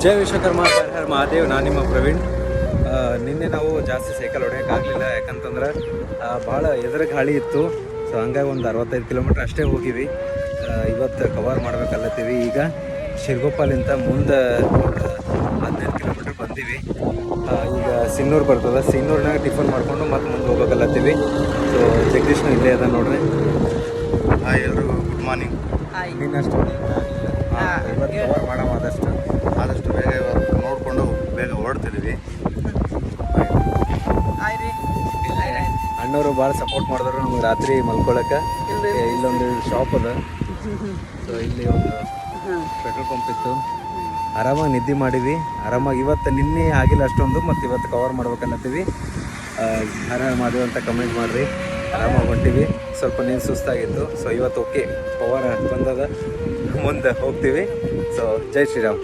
ಜೈ ವಿಶ್ವಕರ್ಮ ಹರ ಹರ ಮಹಾದೇವ್. ನಾನು ನಿಮ್ಮ ಪ್ರವೀಣ್. ನಿನ್ನೆ ನಾವು ಜಾಸ್ತಿ ಸೈಕಲ್ ಹೊಡೆಯೋಕ್ಕಾಗಲಿಲ್ಲ, ಯಾಕಂತಂದ್ರೆ ಭಾಳ ಎದುರು ಗಾಳಿ ಇತ್ತು. ಸೊ ಹಂಗಾಗಿ ಒಂದು 65 ಕಿಲೋಮೀಟ್ರ್ ಅಷ್ಟೇ ಹೋಗಿವಿ. ಇವತ್ತು ಕವರ್ ಮಾಡ್ಬೇಕಲ್ಲತ್ತೀವಿ. ಈಗ ಶಿರ್ಗೋಪಾಲಿಂದ ಮುಂದೆ 15 ಕಿಲೋಮೀಟ್ರ್ ಬಂದೀವಿ. ಈಗ ಸಿನ್ನೂರು ಬರ್ತದೆ. ಸಿನ್ನೂರಿನಾಗ ಟಿಫನ್ ಮಾಡಿಕೊಂಡು ಮತ್ತೆ ಮುಂದೆ ಹೋಗ್ಬೇಕಲ್ಲತ್ತೀವಿ. ಸೊ ಜಗದೀಶ್ನು ಇಲ್ಲೇ ಅದ ನೋಡ್ರಿ. ಹಾಯ್ ಎಲ್ರಿಗೂ ಗುಡ್ ಮಾರ್ನಿಂಗ್. ನೀನಷ್ಟು ಇವತ್ತು ಕವರ್ ಮಾಡೋಣ ಆದಷ್ಟು ಬೇಗ ಇವತ್ತು ನೋಡಿಕೊಂಡು ಬೇಗ ಹೊರಡ್ತಿದ್ದೀವಿ. ಅಣ್ಣವರು ಭಾಳ ಸಪೋರ್ಟ್ ಮಾಡಿದ್ರು ನಮ್ಗೆ ರಾತ್ರಿ ಮಲ್ಕೊಳಕ್ಕೆ. ಇಲ್ಲೊಂದು ಶಾಪ್ ಅದ. ಸೊ ಇಲ್ಲಿ ಒಂದು ಪೆಟ್ರೋಲ್ ಪಂಪ್ ಇತ್ತು. ಆರಾಮಾಗಿ ನಿದ್ದೆ ಮಾಡಿವಿ. ಆರಾಮಾಗಿ ಇವತ್ತು ನಿನ್ನೆ ಆಗಿಲ್ಲ ಅಷ್ಟೊಂದು, ಮತ್ತು ಇವತ್ತು ಕವರ್ ಮಾಡ್ಬೇಕನ್ನತ್ತೀವಿ. ಹರ ಮಾಡಿವಿ ಅಂತ ಕಮೆಂಟ್ ಮಾಡಿರಿ. ಆರಾಮಾಗಿ ಹೊಂಟಿವಿ. ಸ್ವಲ್ಪ ನೀನು ಸುಸ್ತಾಗಿತ್ತು. ಸೊ ಇವತ್ತು ಓಕೆ, ಪವರ್ ಬಂದದ, ಮುಂದೆ ಹೋಗ್ತೀವಿ. ಸೊ ಜೈ ಶ್ರೀರಾಮ್.